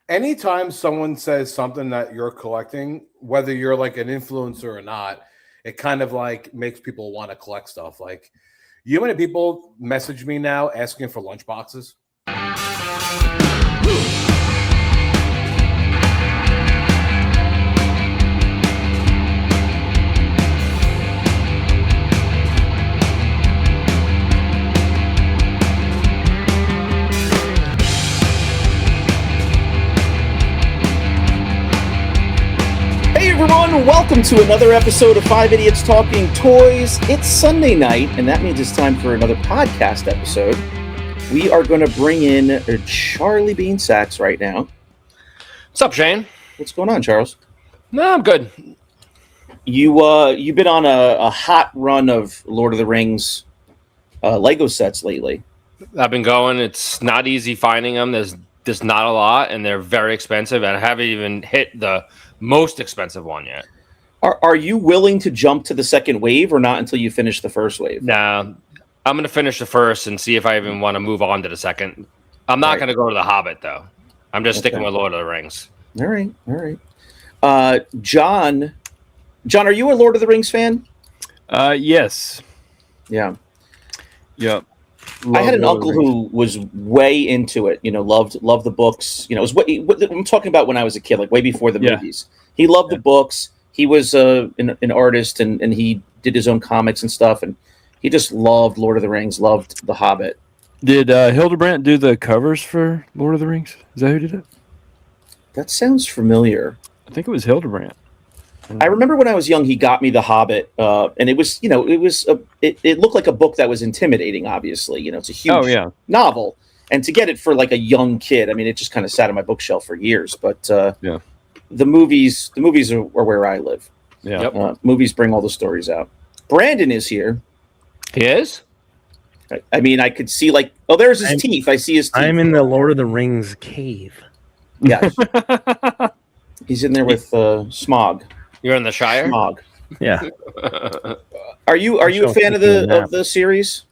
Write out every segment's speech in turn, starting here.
anytime someone says something that you're collecting, whether you're like an influencer or not, it kind of like makes people want to collect stuff. Like, you know how many people message me now asking for lunch boxes? Everyone, welcome to another episode of Five Idiots Talking Toys. It's Sunday night, and that means it's time for another podcast episode. We are going to bring in Charlie Bean Sachs right now. What's up, Shane? What's going on, Charles? No, I'm good. You've been on a hot run of Lord of the Rings Lego sets lately. I've been going. It's not easy finding them. There's not a lot, and they're very expensive, and I haven't even hit the most expensive one yet. Are you willing to jump to the second wave or not until you finish the first wave? Nah, I'm going to finish the first and see if I even want to move on to the second. I'm not going to go to the Hobbit, though. I'm just sticking with Lord of the Rings. All right. John, are you a Lord of the Rings fan? Yes. Yeah. Yep. I had an uncle who was way into it, loved the books. It was what I'm talking about when I was a kid, like way before the movies. He loved the books. He was an artist and he did his own comics and stuff. And he just loved Lord of the Rings, loved The Hobbit. Did Hildebrandt do the covers for Lord of the Rings? Is that who did it? That sounds familiar. I think it was Hildebrandt. I remember when I was young, he got me The Hobbit, and it was, it looked like a book that was intimidating. Obviously, it's a huge novel, and to get it for like a young kid, I mean, it just kind of sat on my bookshelf for years. But the movies are where I live. Yeah, movies bring all the stories out. Brandon is here. He is. I mean, I could see there's his teeth. I see his teeth. I'm in the Lord of the Rings cave. Yeah, he's in there with Smog. You're in the Shire? Smog. Yeah. Are you a fan of the series?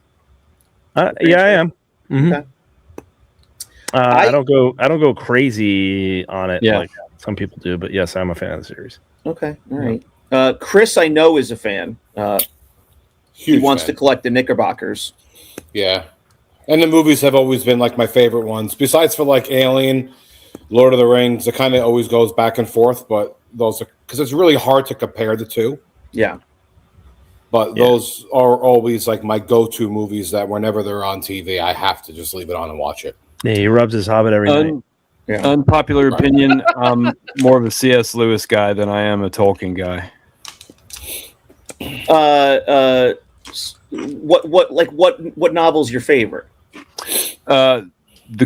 Yeah, I am. Mm-hmm. Okay. I don't go crazy on it like some people do, but yes, I'm a fan of the series. Okay, all right. Chris, I know, is a fan. He wants to collect the Knickerbockers. Yeah, and the movies have always been like my favorite ones. Besides for like Alien, Lord of the Rings, it kind of always goes back and forth, but those are because it's really hard to compare the two. Yeah. But those are always like my go-to movies that whenever they're on TV, I have to just leave it on and watch it. Yeah, he rubs his Hobbit every night. Yeah. Unpopular opinion, I'm more of a C.S. Lewis guy than I am a Tolkien guy. What novel's your favorite? The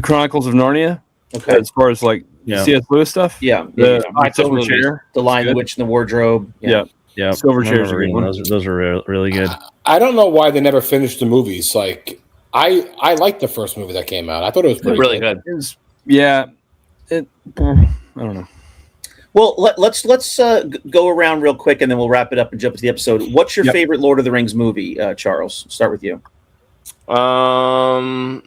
Chronicles of Narnia. Okay. As far as C.S. Lewis stuff. Yeah. The Silver Chair. The Lion, the Witch, and the Wardrobe. Yeah. Silver Chair's a good one. Those are really good. I don't know why they never finished the movies. Like I liked the first movie that came out. I thought it was really good. I don't know. Well, let's go around real quick and then we'll wrap it up and jump into the episode. What's your favorite Lord of the Rings movie, Charles? Start with you. Probably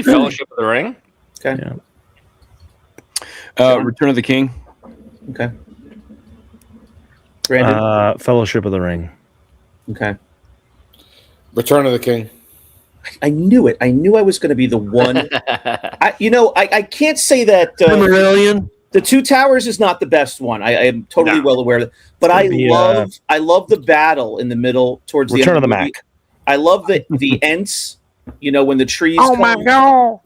Fellowship of the Ring. Okay. Yeah. Return of the King. Okay. Brandon? Fellowship of the Ring. Okay. Return of the King. I knew it. I knew I was going to be the one. I can't say that. The Two Towers is not the best one. I am totally well aware of it. But I love the battle in the middle towards Return the end of the movie. Mac. I love the Ents. When the trees. Oh my god!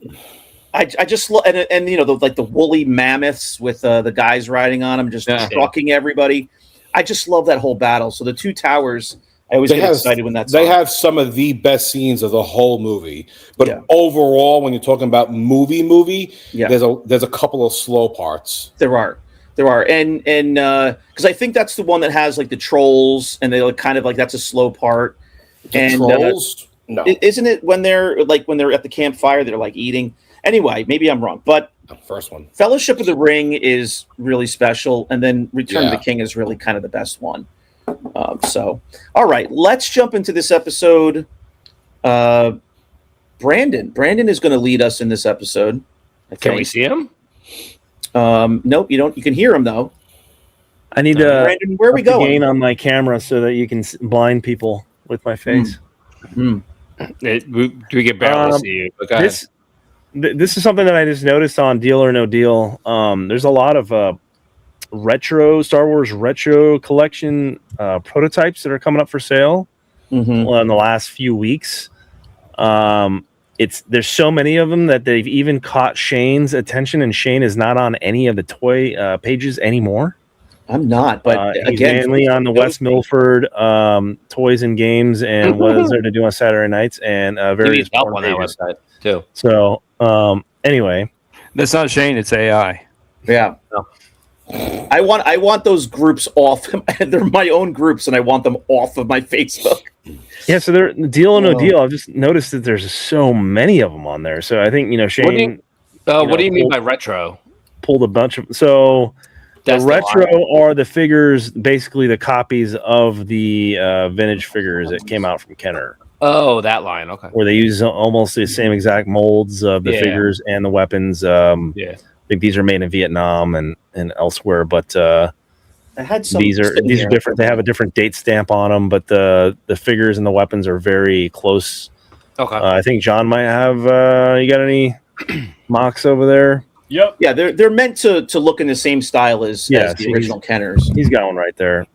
I just love and the woolly mammoths with the guys riding on them, just trucking everybody. I just love that whole battle. So the Two Towers. I always get excited when that's. They have some of the best scenes of the whole movie, but overall, when you're talking about movie, there's a couple of slow parts. There are, and because I think that's the one that has like the trolls, and they look kind of like that's a slow part. Trolls? No, isn't it when they're at the campfire, they're like eating? Anyway, maybe I'm wrong, but the first one, Fellowship of the Ring, is really special, and then Return of the King is really kind of the best one. So, all right, let's jump into this episode. Brandon is going to lead us in this episode. Can we see him? Nope, you don't. You can hear him though. I need to. Brandon, where are we going? Gain on my camera so that you can blind people with my face. We can barely see you. But this is something that I just noticed on Deal or No Deal. There's a lot of retro Star Wars retro collection prototypes that are coming up for sale in the last few weeks. There's so many of them that they've even caught Shane's attention, and Shane is not on any of the toy pages anymore. I'm not, but he's again, mainly on the West Milford toys and games and what is there to do on Saturday nights and various help on that website too. So anyway, that's not Shane, it's AI. Yeah. No. I want those groups off. They're my own groups, and I want them off of my Facebook. Yeah, so they're Deal or No Deal. I've just noticed that there's so many of them on there. So I think Shane. What do you mean by retro? Pulled a bunch of the retro are the figures, basically the copies of the vintage figures that came out from Kenner. Oh, that line, okay. Where they use almost the same exact molds of the figures and the weapons. I think these are made in Vietnam and elsewhere, but I had some these are different. They have a different date stamp on them, but the figures and the weapons are very close. Okay. I think John might have. You got any mocks over there? Yep. Yeah, they're meant to look in the same style as the original Kenners. He's got one right there,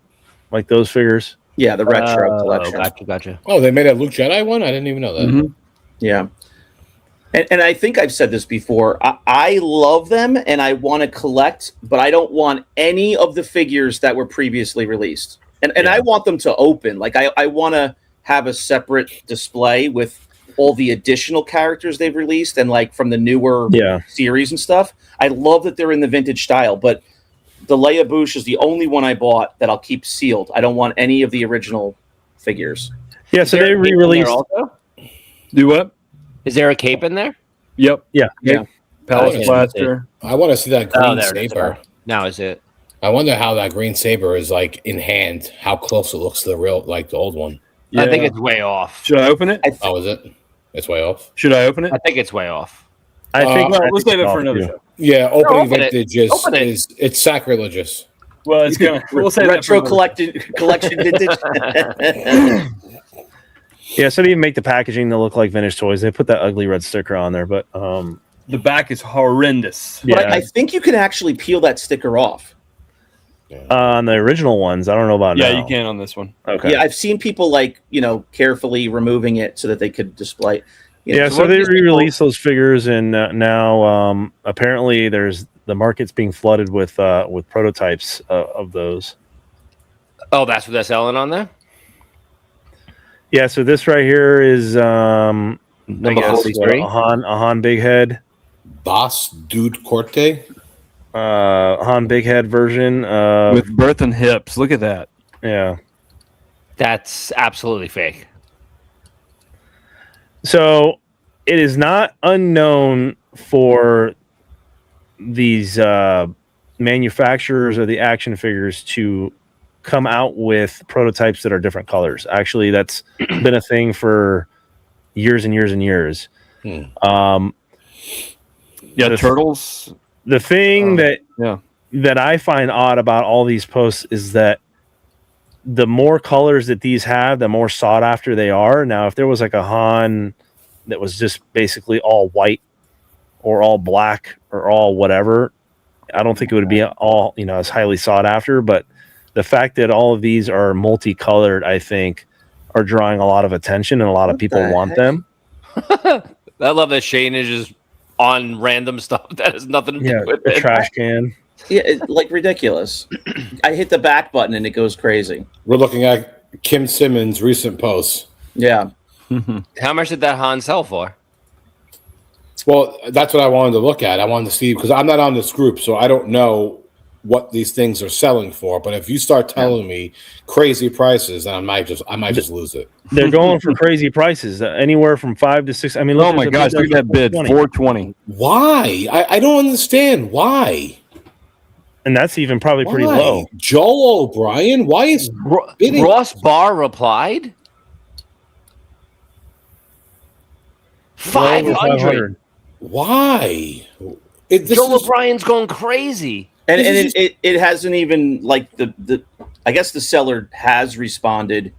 like those figures. Yeah, the retro collection. Gotcha. Oh, they made a Luke Jedi one? I didn't even know that. Mm-hmm. Yeah. And I think I've said this before. I love them and I want to collect, but I don't want any of the figures that were previously released. And I want them to open. Like I want to have a separate display with all the additional characters they've released and like from the newer series and stuff. I love that they're in the vintage style, but the Leia Bouche is the only one I bought that I'll keep sealed. I don't want any of the original figures. Yeah, so they re-released. Do what? Is there a cape in there? Yep. Yeah. Palace Blaster. I want to see that green saber. Now is it? I wonder how that green saber is like in hand. How close it looks to the real, like the old one. Yeah. I think it's way off. Should I open it? Oh, is it? It's way off. Should I open it? I think it's way off. I think we'll save it for another show. Yeah, opening vintage is it's sacrilegious. Well, it's gonna. We'll say retro collection vintage. Yeah, so they even make the packaging to look like vintage toys. They put that ugly red sticker on there, but the back is horrendous. But I think you can actually peel that sticker off. On the original ones, I don't know about now. Yeah, you can on this one. Okay. Yeah, I've seen people carefully removing it so that they could display. So they re-released those figures, and now apparently the market's being flooded with prototypes of those. Oh, that's what they're selling on there. Yeah, so this right here is number 43. A Han Big Head. Boss Dude Corte. Han Big Head version. With birth and hips. Look at that. Yeah. That's absolutely fake. So it is not unknown for these manufacturers of the action figures to come out with prototypes that are different colors. Actually, that's been a thing for years and years and years. Turtles. The thing that I find odd about all these posts is that the more colors that these have, the more sought after they are. Now, if there was like a Han that was just basically all white or all black or all whatever, I don't think it would be all, as highly sought after. But the fact that all of these are multicolored, I think, are drawing a lot of attention and a lot of people want them. I love that Shane is just on random stuff that has nothing to do with a it. Trash can. Yeah, it's ridiculous. I hit the back button and it goes crazy. We're looking at Kim Simmons' recent posts. Yeah. How much did that Han sell for? Well, that's what I wanted to look at. I wanted to see, because I'm not on this group, so I don't know what these things are selling for. But if you start telling me crazy prices, then I might just lose it. They're going for crazy prices, anywhere from 5 to 6. I mean, oh my gosh, look at that bid, 420. Why? I don't understand why. And that's even probably pretty low. Joel O'Brien, why is Ross Barr replied? 500. Why? Joe O'Brien's going crazy. And it hasn't even like the I guess the seller has responded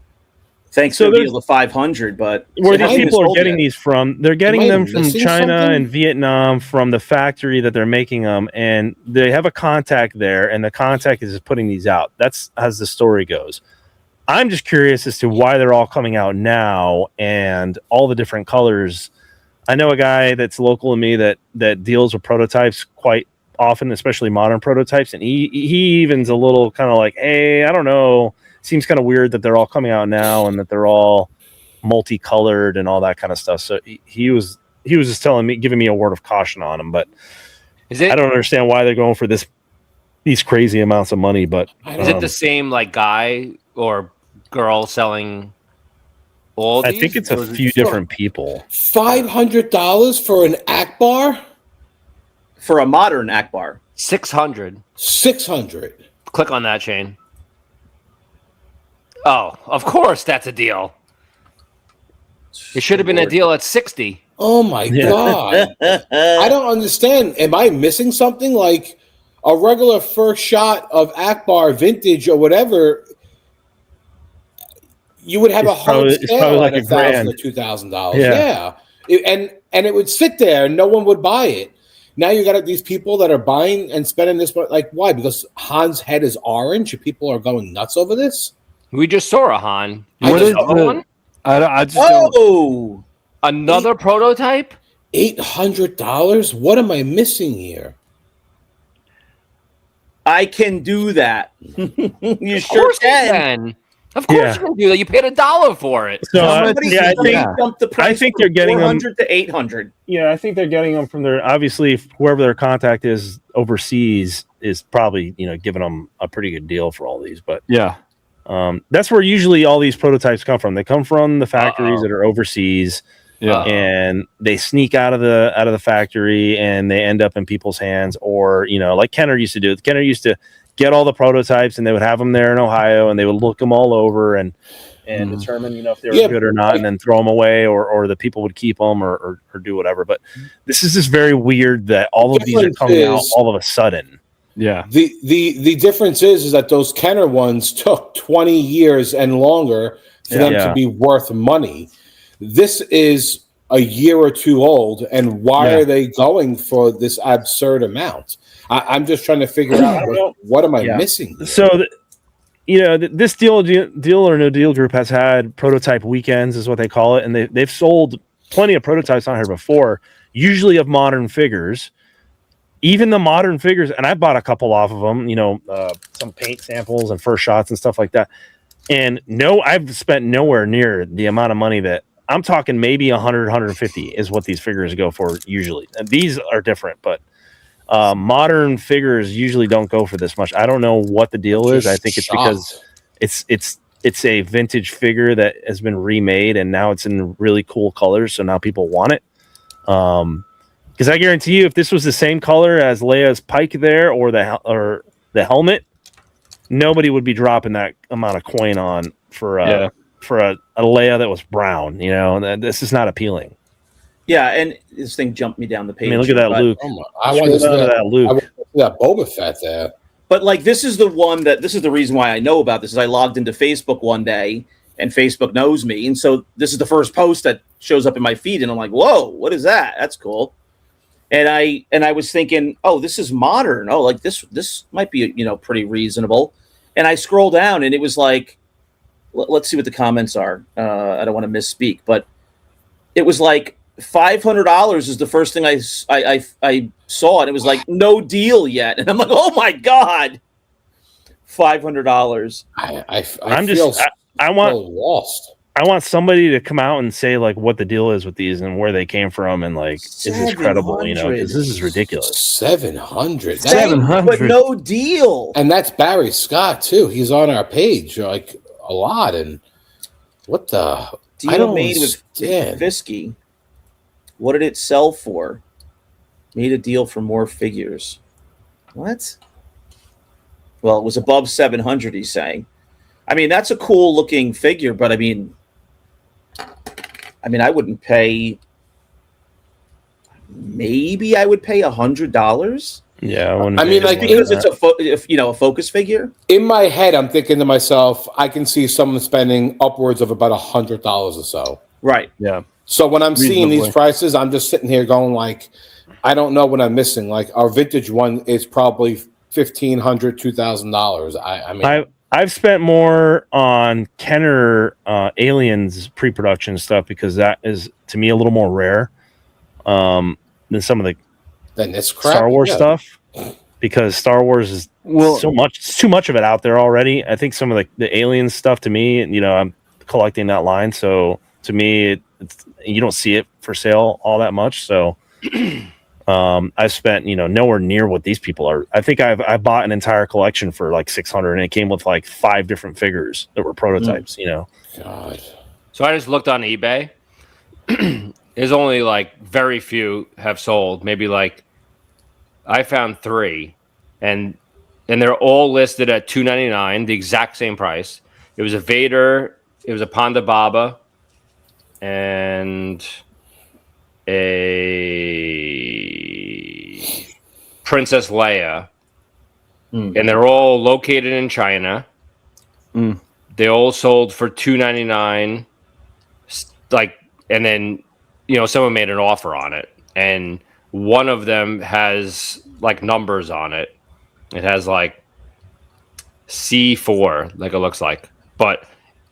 thanks to a deal of 500, but where these people are getting these from, they're getting them from China and Vietnam from the factory that they're making them, and they have a contact there, and the contact is putting these out. That's as the story goes. I'm just curious as to why they're all coming out now and all the different colors. I know a guy that's local to me that deals with prototypes quite often, especially modern prototypes, and he even's a little kind of like, hey, I don't know. Seems kind of weird that they're all coming out now and that they're all multicolored and all that kind of stuff. So he was just giving me a word of caution on them. But I don't understand why they're going for these crazy amounts of money. But is it the same like guy or girl selling all these? I think it's a few different people. $500 for an Akbar? For a modern Akbar. 600. 600. Click on that, Shane. Oh, of course that's a deal. It should have been a deal at 60. Oh my God. I don't understand. Am I missing something? Like a regular first shot of Akbar vintage or whatever, you would have a hard sale like $1,000 or $2,000. Yeah. And it would sit there and no one would buy it. Now you got these people that are buying and spending this, but like, why? Because Han's head is orange and people are going nuts over this? We just saw a Han. What is one? I just don't. Another prototype? $800? What am I missing here? I can do that. You sure can. Of course you can do that. You paid $1 for it. So I think they're getting them 400 to 800. Yeah, I think they're getting them from their, obviously whoever their contact is overseas is probably giving them a pretty good deal for all these. But that's where usually all these prototypes come from. They come from the factories that are overseas. And they sneak out of the factory and they end up in people's hands, or like Kenner used to do. Kenner used to get all the prototypes and they would have them there in Ohio and they would look them all over and determine if they were good or not, and then throw them away, or the people would keep them or do whatever. But this is just very weird that all of these are coming out all of a sudden. Yeah. The difference is that those Kenner ones took 20 years and longer for them to be worth money. This is a year or two old, and why are they going for this absurd amount? I'm just trying to figure out what am I missing here? So, this deal or no deal group has had prototype weekends, is what they call it, and they've sold plenty of prototypes on here before, usually of modern figures. Even the modern figures, and I bought a couple off of them, some paint samples and first shots and stuff like that. And I've spent nowhere near the amount of money that I'm talking. Maybe 100, 150 is what these figures go for usually. And these are different, but modern figures usually don't go for this much. I don't know what the deal is. I think it's because it's a vintage figure that has been remade and now it's in really cool colors. So now people want it. Because I guarantee you, if this was the same color as Leia's pike there or the helmet, nobody would be dropping that amount of coin on for a Leia that was brown. This is not appealing. Yeah, and this thing jumped me down the page. I mean, look at that Luke. I want to see that Luke. I want to see that Boba Fett there. But this is the reason why I know about this. Is I logged into Facebook one day, and Facebook knows me, and so this is the first post that shows up in my feed, and I'm like, "Whoa, what is that? That's cool." And I was thinking, "Oh, this is modern. Oh, like this might be pretty reasonable." And I scroll down, and it was like, let's see what the comments are. I don't want to misspeak, but it was like $500 is the first thing I saw, and it was like no deal yet, and I'm like, oh my god, $500. I want lost. I want somebody to come out and say like what the deal is with these and where they came from, and like is this credible? Because this is ridiculous. 700, but no deal. And that's Barry Scott too. He's on our page like a lot. And what the deal made with Fisky? What did it sell for? Made a deal for more figures. What? Well, it was above 700. He's saying. I mean, that's a cool looking figure, but I mean, I wouldn't pay maybe I would pay $100. Yeah, I mean, like, because it's a focus figure. In my head, I'm thinking to myself, I can see someone spending upwards of about $100 or so. Right. Yeah. So when I'm seeing these Reasonably. prices, I'm just sitting here going like, I don't know what I'm missing. Like our vintage one is probably $1,500, $2,000. I mean, I've spent more on Kenner Aliens pre-production stuff because that is to me a little more rare than some of the then this crap, Star Wars yeah. stuff, because Star Wars is so much. It's too much of it out there already. I think some of the Alien stuff to me, I'm collecting that line, so to me, it's, you don't see it for sale all that much. So I've spent nowhere near what these people are. I think I bought an entire collection for like $600, and it came with like 5 different figures that were prototypes. God. So I just looked on eBay. There's only like very few have sold. Maybe like I found 3, and they're all listed at $299, the exact same price. It was a Vader, it was a Ponda Baba, and a Princess Leia, and they're all located in China. They all sold for $299. Like, and then someone made an offer on it, and one of them has like numbers on it. It has like C4, like it looks like. But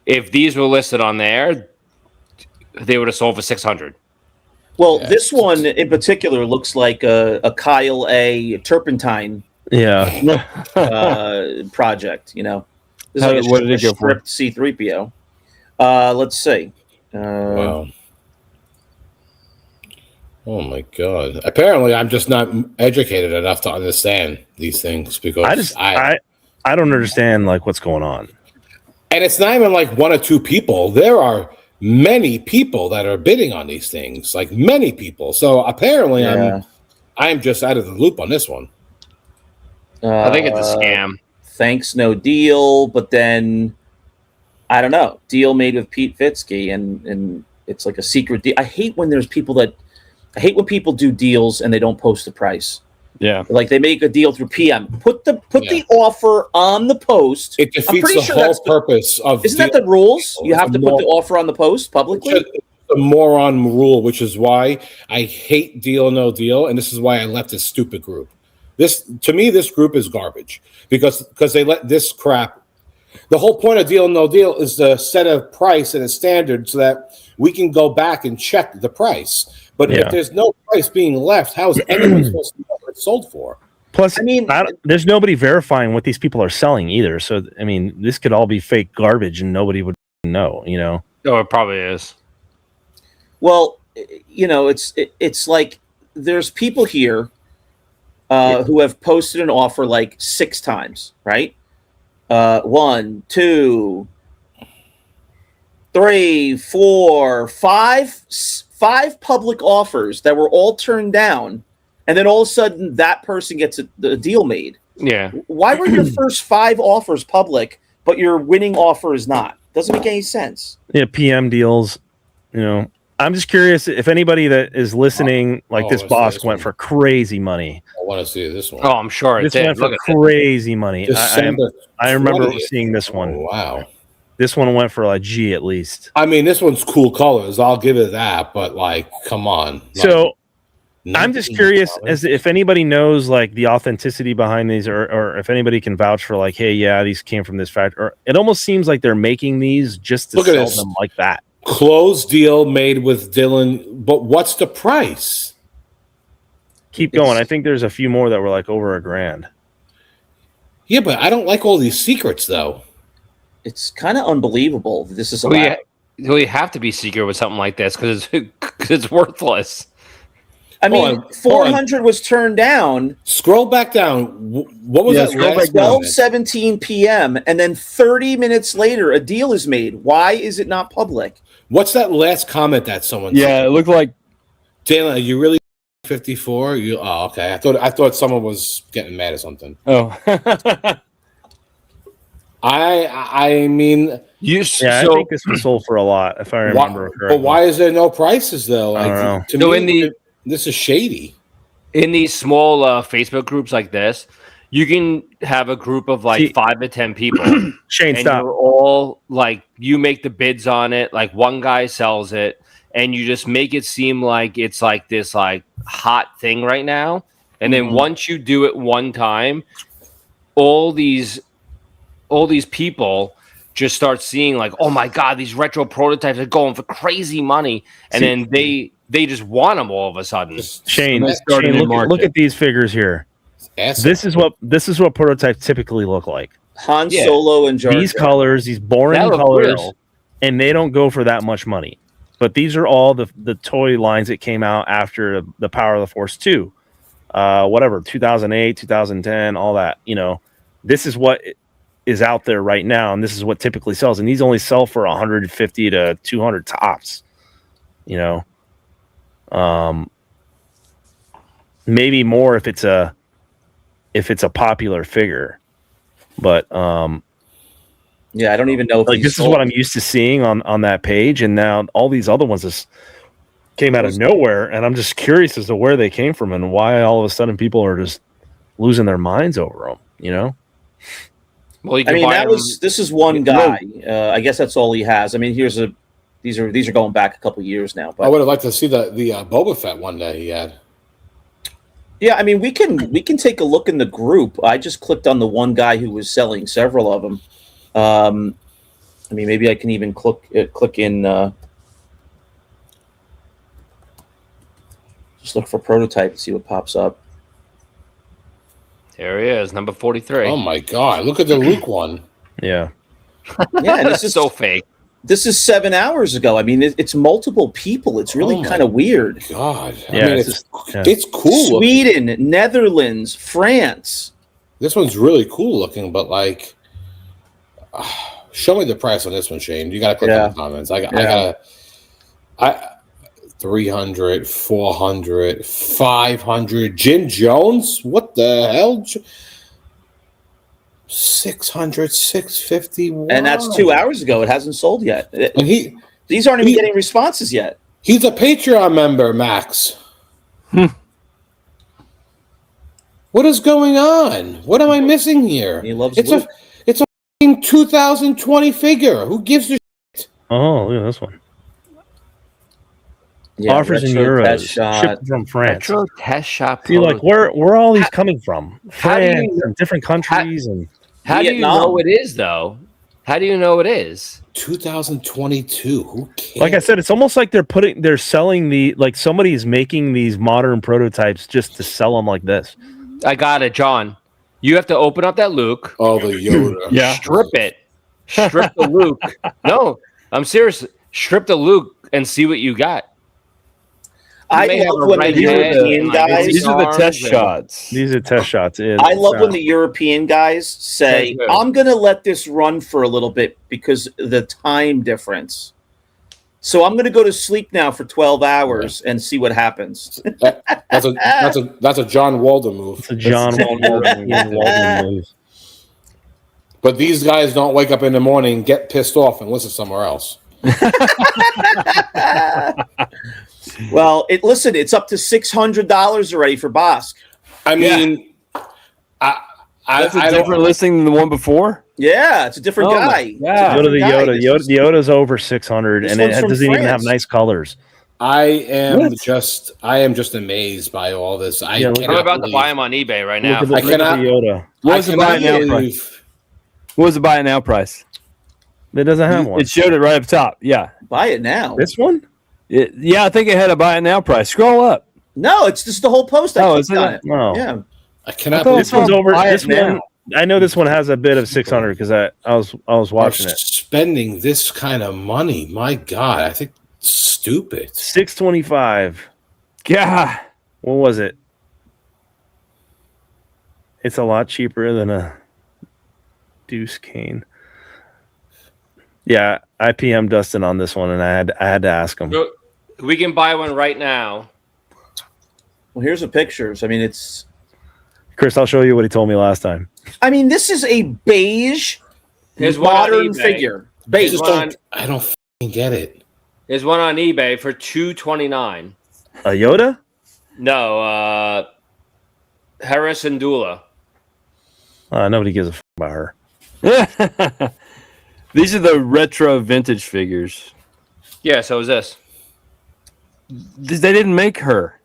if these were listed on there, they would have sold for $600. Well, this one in particular looks like a Kyle A. Turpentine project. This is like what did it go for? Script C-3PO. Let's see. Wow. Oh my God! Apparently, I'm just not educated enough to understand these things because I don't understand like what's going on. And it's not even like 1 or 2 people. There are many people that are bidding on these things, like many people. So apparently, I'm just out of the loop on this one. I think it's a scam. Thanks, no deal. But then I don't know. Deal made with Pete Fitzke, and it's like a secret deal. I hate when people do deals and they don't post the price. Yeah, like they make a deal through PM. Put the offer on the post. It defeats the whole purpose of. Isn't that the rules? You have to put the offer on the post publicly. It's a moron rule, which is why I hate Deal No Deal, and this is why I left this stupid group. This group is garbage because they let this crap. The whole point of Deal No Deal is to set a price and a standard so that we can go back and check the price. But if there's no price being left, how is anyone supposed to know what it's sold for? Plus, there's nobody verifying what these people are selling either. So, I mean, this could all be fake garbage and nobody would know, Oh, it probably is. Well, it's like there's people here who have posted an offer like 6 times, right? 1, 2, 3, 4, 5 public offers that were all turned down, and then all of a sudden that person gets a deal made. Yeah. Why were your first 5 offers public, but your winning offer is not? Doesn't make any sense. Yeah, PM deals. I'm just curious if anybody that is listening, this boss went for crazy money. I want to see this one. Oh, I'm sure it this did. went for crazy money. I remember seeing this one. Oh, wow. This one went for like G at least. I mean, this one's cool colors. I'll give it that, but like, come on. So I'm just curious as if anybody knows like the authenticity behind these, or if anybody can vouch for like, hey, yeah, these came from this factory. Or it almost seems like they're making these just to sell them like that. Closed deal made with Dylan, but what's the price? Keep going. I think there's a few more that were like over $1,000. Yeah, but I don't like all these secrets though. It's kind of unbelievable that this is allowed. Well, you have to be secret with something like this because it's worthless. I mean, 400 was turned down. Scroll back down. What was that? 12:17 p.m. and then 30 minutes later, a deal is made. Why is it not public? What's that last comment that someone said? It looked like Jalen, are you really 54? Oh, okay. I thought someone was getting mad or something. Oh. I mean, I think this was sold for a lot, if I remember correctly. But why is there no prices though? Like, I don't know. To me, This is shady. In these small Facebook groups like this, you can have a group of like 5 to 10 people. Shane, and stop. You're all like, you make the bids on it. Like one guy sells it, and you just make it seem like it's like this like hot thing right now. And then once you do it one time, all these people just start seeing like, oh my God, these retro prototypes are going for crazy money. And then they just want them all of a sudden. Shane, look at these figures here. This is what prototypes typically look like. Han Solo and Jar Jar. These colors, these boring colors, and they don't go for that much money. But these are all the toy lines that came out after the Power of the Force 2. Whatever, 2008, 2010, all that. You know, this is what is out there right now, and this is what typically sells. And these only sell for 150 to 200 tops. You know, maybe more if it's a popular figure. But yeah, I don't even know if like this is what I'm used to seeing on that page, and now all these other ones just came out of nowhere, and I'm just curious as to where they came from and why all of a sudden people are just losing their minds over them. You know. Well, I mean, this is one guy. I guess that's all he has. I mean, these are going back a couple years now. But I would have liked to see the Boba Fett one that he had. Yeah, I mean, we can take a look in the group. I just clicked on the one guy who was selling several of them. I mean, maybe I can even click in. Just look for prototype and see what pops up. There he is, number 43. Oh my God! Look at the Luke one. Yeah. Yeah, and this is so fake. This is 7 hours ago. I mean, it's multiple people. It's really kind of weird. God, I yeah, mean, it's cool. Sweden, Netherlands, France. This one's really cool looking, but like, show me the price on this one, Shane. You got to click on the comments. I gotta. 300, 400, 500. Jim Jones? What the hell? 600, 650. Wow. And that's 2 hours ago. It hasn't sold yet. And these aren't even getting responses yet. He's a Patreon member, Max. What is going on? What am I missing here? He loves it's a 2020 figure. Who gives a shit? Oh, look at this one. Yeah, offers in euros, shipped from France. Retro test shop. See, like where are all these coming from? France and different countries and how do you know it is though? How do you know it is 2022? Who cares? Like I said, it's almost like they're selling somebody's making these modern prototypes just to sell them like this. I got it, John. You have to open up that Luke. Oh, the Yoda. Yeah, strip the Luke. No, I'm serious. Strip the Luke and see what you got. I love when the European guys. These are the test shots. These are test shots. I love when the European guys say, "I'm going to let this run for a little bit because of the time difference. So I'm going to go to sleep now for 12 hours and see what happens." That's a John Walden move. It's a John Walden move. But these guys don't wake up in the morning, get pissed off, and listen somewhere else. Well, listen, it's up to $600 already for Bosk. I mean, that's a different listing than the one before. Yeah, it's a different guy. Yeah, go to the Yoda. The Yoda's over 600, and it doesn't even have nice colors. I am just amazed by all this. I'm about to buy them on eBay right now. I cannot. Yoda. What was the buy it now price? What was the buy it now price? It doesn't have one. It showed it right up top. Yeah, buy it now. This one? Yeah, I think it had a buy it now price. Scroll up. No, it's just the whole post. No, Yeah, I cannot. This one's over. This one, I know this one has a bid of 600 because I was watching it. Spending this kind of money, my God, I think it's stupid. 625. God, what was it? It's a lot cheaper than a Deuce Cane. Yeah, I PM Dustin on this one, and I had to ask him. We can buy one right now. Well, here's the pictures. I mean, it's Chris. I'll show you what he told me last time. I mean, this is a beige, modern figure. Beige. I don't get it. There's one on eBay for $229. A Yoda? No, Harris and Dula. Nobody gives a fuck about her. These are the retro vintage figures. Yeah, so is this. They didn't make her.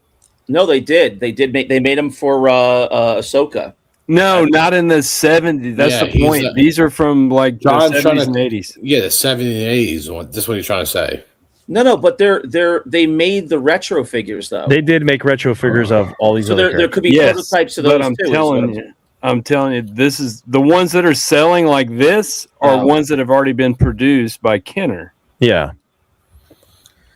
No, they did. They made them for Ahsoka. No, not in the 70s. That's the point. These are from like the 70s and 80s. Yeah, the 70s and 80s. This is what he's trying to say. No, but they made the retro figures though. They did make retro figures of all these. So there could be prototypes of those. But I'm telling you, this is the ones that are selling like this are ones that have already been produced by Kenner. Yeah.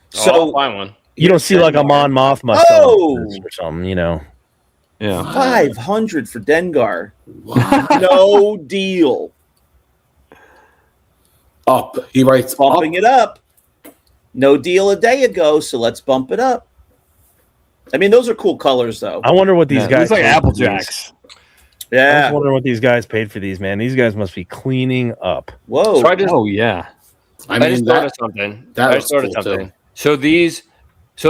So I'll find one. You don't see like a Mon Mothma or something, you know. Yeah. 500 for Dengar. No deal. Up. He writes bumping it up. No deal a day ago, so let's bump it up. I mean, those are cool colors, though. I wonder what these guys. It's like Apple Jacks. Yeah. I wonder what these guys paid for these, man. These guys must be cleaning up. Whoa. So I just thought of something. I just thought of something. So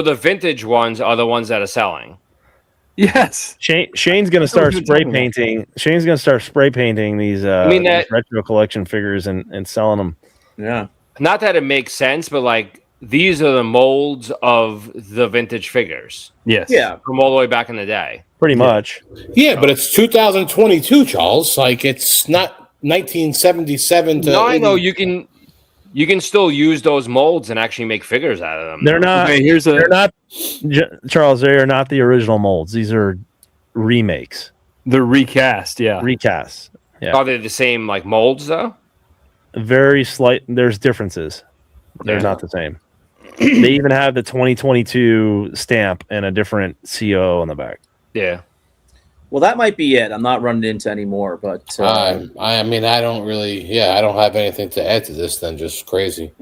the vintage ones are the ones that are selling. Yes. Shane's going to start spray painting. Shane's going to start spray painting these, these retro collection figures and selling them. Yeah. Not that it makes sense, but like these are the molds of the vintage figures. Yes. Yeah. From all the way back in the day. Pretty much. Yeah, but it's 2022, Charles. Like it's not 1977 to. No, I know you can still use those molds and actually make figures out of them. They're not. Okay, they're not, Charles. They are not the original molds. These are remakes. They're recast. Yeah. Recasts. Yeah. Are they the same like molds though? Very slight. There's differences. They're not the same. They even have the 2022 stamp and a different CO on the back. Yeah. Well, that might be it. I'm not running into any more, but I mean, I don't really. I don't have anything to add to this. Then just crazy.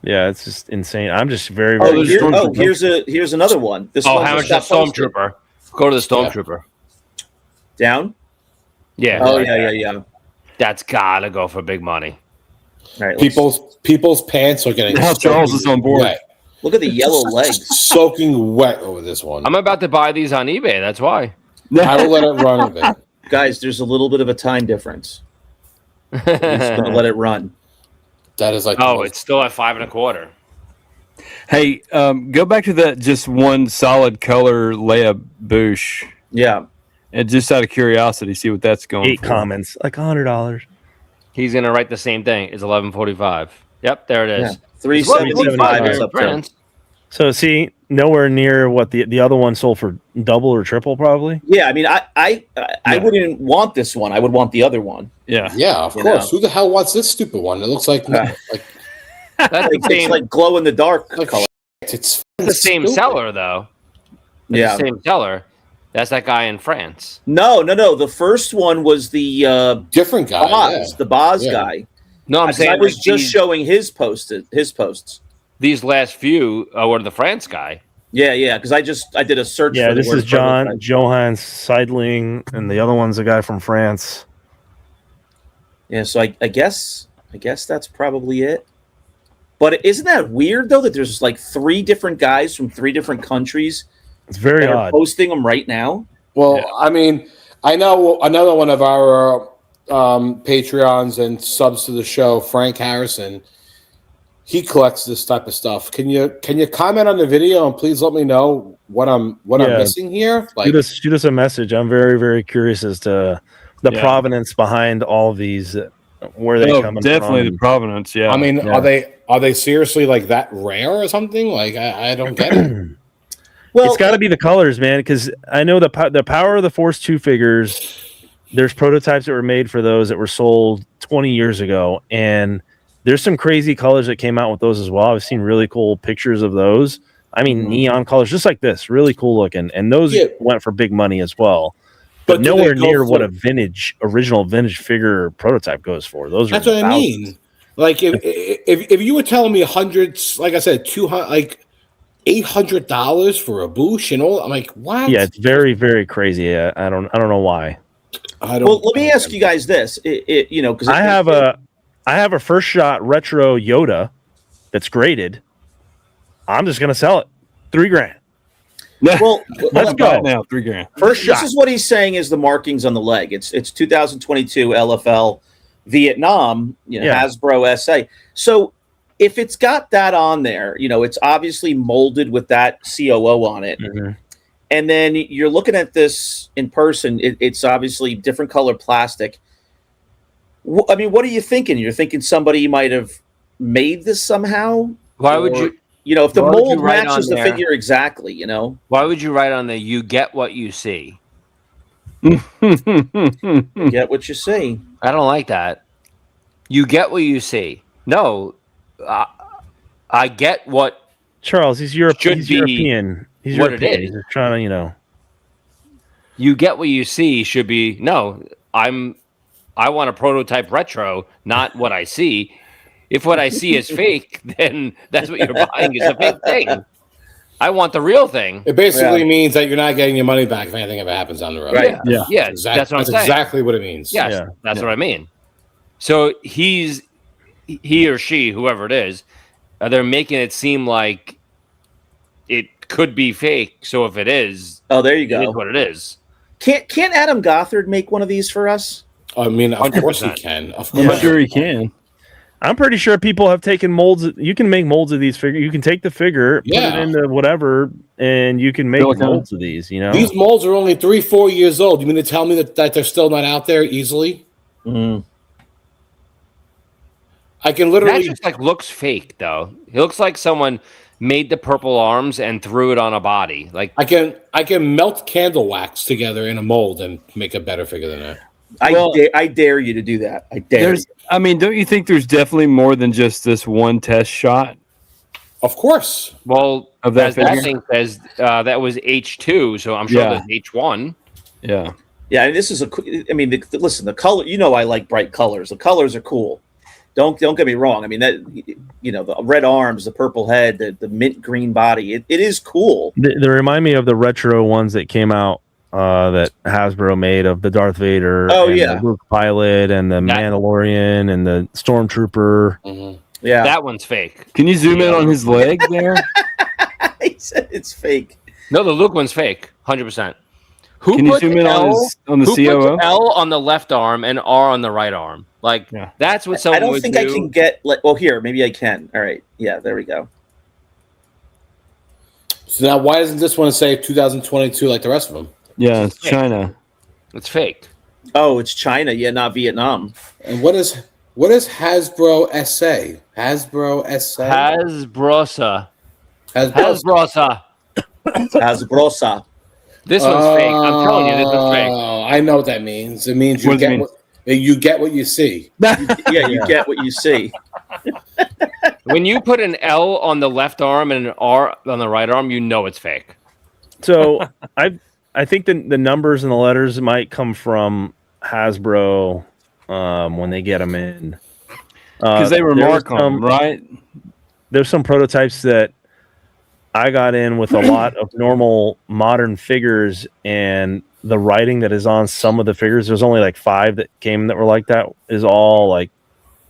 Yeah, it's just insane. I'm just very. Here's another one. This how much is that Stormtrooper? Go to the Stormtrooper. Down. Yeah. Oh yeah. That's gotta go for big money. All right, people's pants are getting. Now Charles is on board. Wet. Look at the yellow legs, soaking wet over this one. I'm about to buy these on eBay. That's why. I will let it run a bit. Guys, there's a little bit of a time difference. I'm just gonna let it run. That is like it's still at 5 1/4. Hey, go back to that just one solid color Leia Bouche. Yeah. And just out of curiosity, see what that's going 8 comments, like $100. He's gonna write the same thing. It's 11.45. Yep, there it is. Yeah. 375. So see, nowhere near what the other one sold for double or triple, probably. Yeah, I mean, I wouldn't want this one. I would want the other one. Yeah, of course. Who the hell wants this stupid one? It looks like that's it's like glow in the dark color. It's the same seller though. Yeah, the same seller. That's that guy in France. No. The first one was the different guy, the Boz guy. No, I'm saying I was just showing his posts. These last few were the France guy. Yeah, because I did a search. Yeah, for this is Johann Seidling, and the other one's a guy from France. Yeah, so I guess that's probably it. But isn't that weird though that there's like 3 different guys from 3 different countries? It's very odd. Posting them right now. Well, I mean, I know another one of our Patreons and subs to the show, Frank Harrison. He collects this type of stuff. Can you comment on the video and please let me know what I'm missing here? Like, shoot us a message. I'm very, very curious as to the provenance behind all these. Where they coming from? Definitely the provenance. Yeah. I mean, are they seriously like that rare or something? Like I don't get it. Well, it's got to be the colors, man. Because I know the Power of the Force 2 figures. There's prototypes that were made for those that were sold 20 years ago, and there's some crazy colors that came out with those as well. I've seen really cool pictures of those. I mean, neon colors, just like this, really cool looking. And those went for big money as well. But nowhere near what a original vintage figure prototype goes for. That's what I mean. Like if you were telling me hundreds, like I said, $200, like $800 for a Bouche and all, I'm like, what? Yeah, it's very, very crazy. I don't know why. Well, let me ask you guys this. Because I have a first shot retro Yoda that's graded. I'm just gonna sell it $3,000. Well, let's go now. $3,000. First shot. This is what he's saying is the markings on the leg. It's 2022 LFL Vietnam, Hasbro SA. So if it's got that on there, it's obviously molded with that COO on it. Mm-hmm. And then you're looking at this in person. It's obviously different color plastic. I mean, what are you thinking? You're thinking somebody might have made this somehow? Why would you? If the mold matches the figure exactly, Why would you write on there, you get what you see? Get what you see. I don't like that. You get what you see. No, I get what Charles. He's European. He's European. He's what European. it is. He's just trying to, You get what you see should be no. I want a prototype retro, not what I see. If what I see is fake, then that's what you're buying is a fake thing. I want the real thing. It basically means that you're not getting your money back if anything ever happens on the road. Right. Yeah. That's what I'm saying. Exactly what it means. Yes, that's what I mean. So he or she, whoever it is, they're making it seem like it could be fake. So if it is, there you go. It is what it is. Can't Adam Gothard make one of these for us? I mean, of 100%. course he can. Of I'm course, sure he can. I'm pretty sure people have taken molds. You can make molds of these figures. You can take the figure, put it into whatever, and you can make molds of these. These molds are only 3-4 years old. You mean to tell me that they're still not out there easily? Mm. I can literally That just looks fake though. It looks like someone made the purple arms and threw it on a body. Like I can melt candle wax together in a mold and make a better figure than that. I dare you to do that. I dare. I mean, don't you think there's definitely more than just this one test shot? Of course. Well, of that as that thing says, that was H2, so I'm sure there's H1. Yeah. Yeah, and this is listen, the color, I like bright colors. The colors are cool. Don't get me wrong. I mean, that the red arms, the purple head, the mint green body, it is cool. They remind me of the retro ones that came out that Hasbro made of the Darth Vader, the Luke pilot, and the Mandalorian, and the Stormtrooper. Mm-hmm. Yeah, that one's fake. Can you zoom in on his leg there? He said it's fake. No, the Luke one's fake, 100%. Can you zoom in on the COO? Put L on the left arm and R on the right arm? That's what someone would do. I don't think I can get. Here, maybe I can. All right, yeah, there we go. So now, why doesn't this one say 2022 like the rest of them? Yeah, it's China. It's fake. Oh, it's China. Yeah, not Vietnam. And what is Hasbro SA? Hasbro SA? Hasbrosa. Hasbrosa. This one's fake. I'm telling you, this one's fake. Oh, I know what that means. It means you get what you see. You get what you see. When you put an L on the left arm and an R on the right arm, you know it's fake. So I think the numbers and the letters might come from Hasbro when they get them in. Because they remark on them, right? There's some prototypes that I got in with a lot of normal modern figures, and the writing that is on some of the figures, there's only like 5 that came that were like that, is all like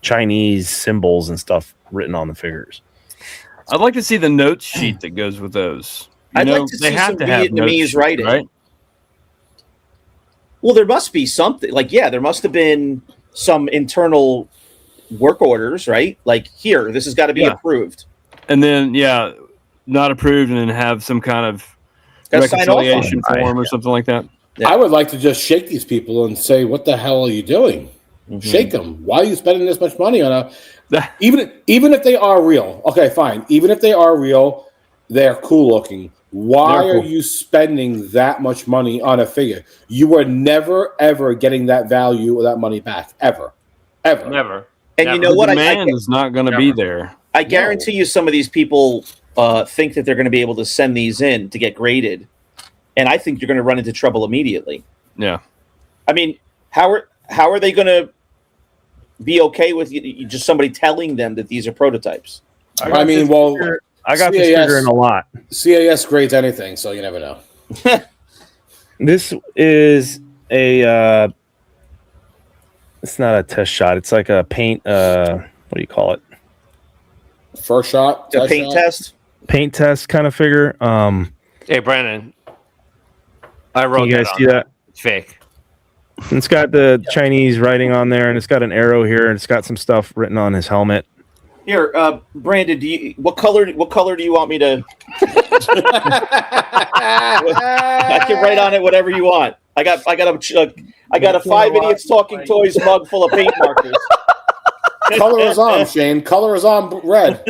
Chinese symbols and stuff written on the figures. I'd like to see the notes sheet that goes with those. I'd like to see some Vietnamese writing. Right? Well, there must be something. There must have been some internal work orders, right? Here, this has got to be approved. And then, not approved, and then have some kind of reconciliation form or something like that. Yeah. I would like to just shake these people and say, "What the hell are you doing? Mm-hmm. Shake them. Why are you spending this much money on a?" even if they are real, okay, fine. Even if they are real, they're cool looking. Why are you spending that much money on a figure? You are never ever getting that value or that money back, ever. Never. And you know what? The demand is not going to be there. I guarantee you, some of these people think that they're going to be able to send these in to get graded, and I think you're going to run into trouble immediately. Yeah. I mean, how are they going to be okay with just somebody telling them that these are prototypes? I got this figure in a lot. CAS grades anything, so you never know. This is a it's not a test shot. It's like a paint what do you call it? First shot? A paint test? Paint test kind of figure. Hey, Brandon. I wrote Can you guys that on see that? It's fake. It's got the Chinese writing on there, and it's got an arrow here, and it's got some stuff written on his helmet. Here, Brandon, what color do you want me to? I can write on it whatever you want. I got a 5 Idiots Talking Toys mug full of paint markers. Color is on, Shane. Color is on red.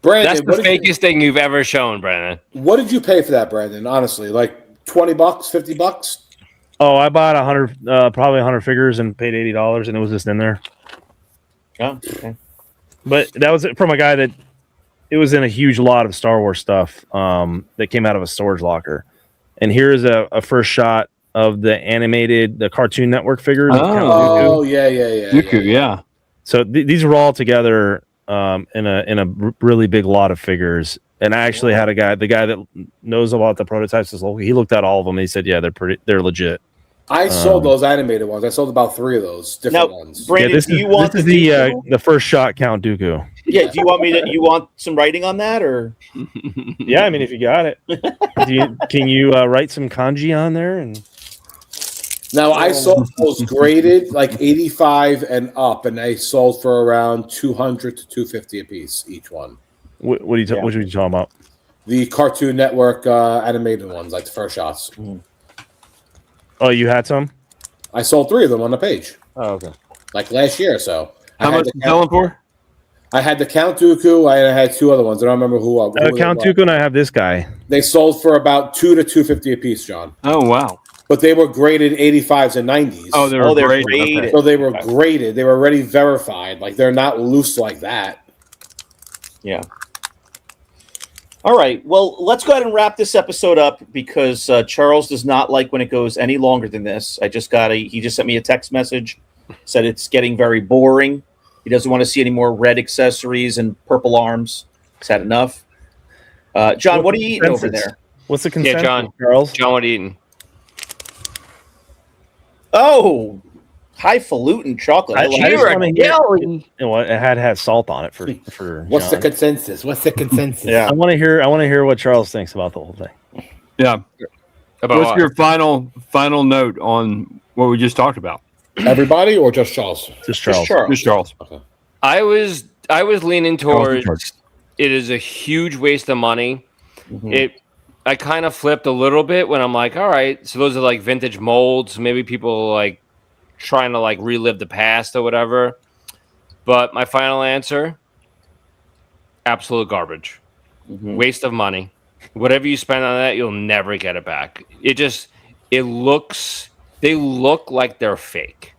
Brandon, that's the fakest thing you've ever shown, Brandon. What did you pay for that, Brandon? Honestly, like $20, $50? Oh, I bought 100, probably 100 figures and paid $80, and it was just in there. Oh, okay. But that was from a guy that it was in a huge lot of Star Wars stuff that came out of a storage locker. And here's a first shot of the Cartoon Network figures. Oh, yeah. Dooku, yeah. So these were all together in a really big lot of figures. And I actually had the guy that knows about the prototypes. He looked at all of them. And he said, "Yeah, they're legit." I sold those animated ones. I sold about 3 of those different ones. Brandon, this is the first shot Count Dooku. Yeah, do you want some writing on that or? Yeah, I mean, if you got it, can you write some kanji on there? And now I sold those graded like 85 and up, and I sold for around 200 to 250 a piece each one. What are you talking about? The Cartoon Network animated ones, like the first shots. Mm. Oh, you had some? I sold 3 of them on the page. Oh, okay. Like last year or so. How much you selling for? I had the Count Dooku. I had 2 other ones. I don't remember who Count Dooku, and I have this guy. They sold for about 2 to 250 a piece, John. Oh, wow. But they were graded 85s and 90s. Oh, they were graded. Okay. So they were graded. They were already verified. Like, they're not loose like that. Yeah. All right. Well, let's go ahead and wrap this episode up because Charles does not like when it goes any longer than this. He just sent me a text message, said it's getting very boring. He doesn't want to see any more red accessories and purple arms. He's had enough. John, what are you eating over there? What's the consensus, John. Charles? John, what are you eating? Oh, highfalutin chocolate. It had salt on it for What's John. the consensus? Yeah. I want to hear what Charles thinks about the whole thing. Yeah. About What's what? your final note on what we just talked about? Everybody or just Charles? Just Charles. Just Charles. Okay. I was leaning towards Charles. it is a huge waste of money. Mhm. I kind of flipped a little bit when I'm like, all right, so those are like vintage molds. Maybe people like trying to like relive the past or whatever. But my final answer, absolute garbage. Mhm. Waste of money. Whatever you spend on that, you'll never get it back. They look like they're fake.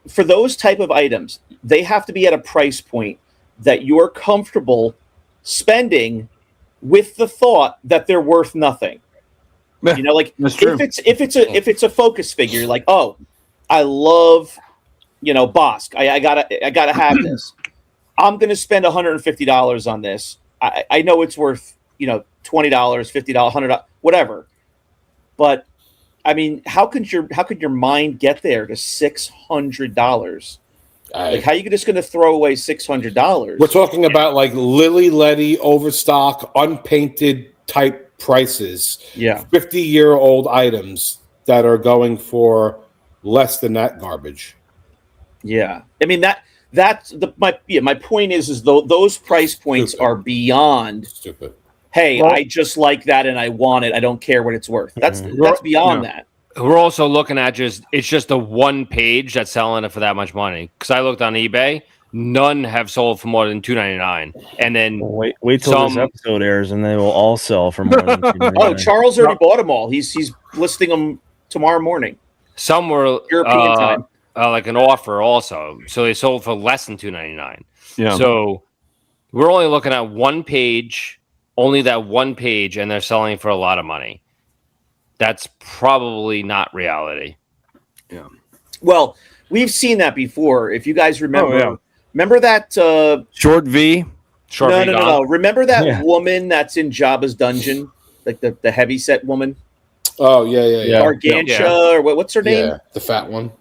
For those type of items, they have to be at a price point that you're comfortable spending with the thought that they're worth nothing. Yeah, you know, like that's true. if it's a focus figure, like, oh, I love, Bosk. I gotta have this. I'm gonna spend $150 on this. I know it's worth $20, $50, $100, whatever. But I mean, how could your mind get there to $600? Like, how are you just going to throw away $600? We're talking about like Lily Letty overstock, unpainted type prices. Yeah, 50-year-old items that are going for less than that garbage. yeah. I mean my point is though those price points Stupid. are beyond. Stupid. Hey, I just like that and I want it. I don't care what it's worth. That's beyond that. We're also looking at it's just the one page that's selling it for that much money. Because I looked on eBay, none have sold for more than $299. And then Wait till this episode airs, and they will all sell for more than $299. Oh, Charles already bought them all. He's listing them tomorrow morning. some were European time. Like an offer also. So they sold for less than $299. Yeah. So we're only looking at one page, only that one page, and they're selling for a lot of money. That's probably not reality. Yeah. Well, we've seen that before. If you guys remember, Oh, yeah. remember that Short V. No. Remember that woman that's in Jabba's dungeon, like the heavy set woman, Oh yeah. Gargantia, or what's her name? Yeah, the fat one.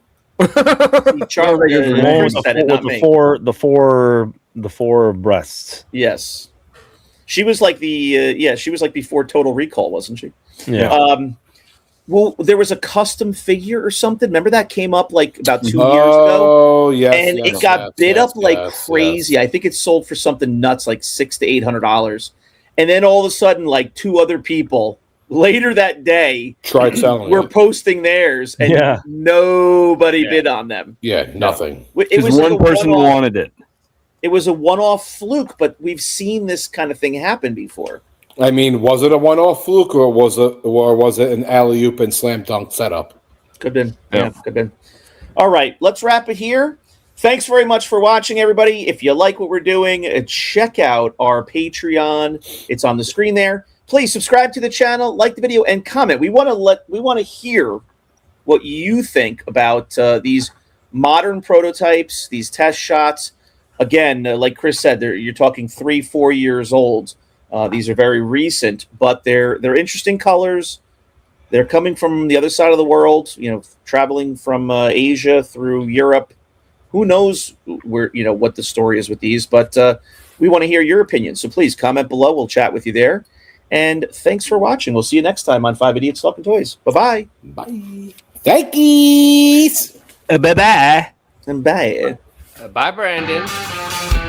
Charles, The four the 4 breasts. Yes. She was like she was like before Total Recall, wasn't she? Yeah. Well, there was a custom figure or something. Remember that came up like about 2 years ago? Oh, yes. And it got bid up like crazy. I think it sold for something nuts, like $600 to $800. And then all of a sudden, like 2 other people later that day tried selling were posting theirs, and nobody bid on them. Yeah, nothing. It was one person wanted it. It was a one-off fluke, but we've seen this kind of thing happen before. I mean, was it a one-off fluke, or was it an alley-oop and slam dunk setup? Could have been. Yeah, could have been. All right, let's wrap it here. Thanks very much for watching, everybody. If you like what we're doing, check out our Patreon. It's on the screen there. Please subscribe to the channel, like the video, and comment. We want to hear what you think about these modern prototypes, these test shots. Again, like Chris said, you're talking 3-4 years old. These are very recent, but they're interesting colors. They're coming from the other side of the world, traveling from Asia through Europe. Who knows what the story is with these, but we want to hear your opinion. So please comment below. We'll chat with you there. And thanks for watching. We'll see you next time on 5 Idiots Talking Toys. Bye-bye. Bye. Thank you. Bye-bye. And bye. Bye, Brandon.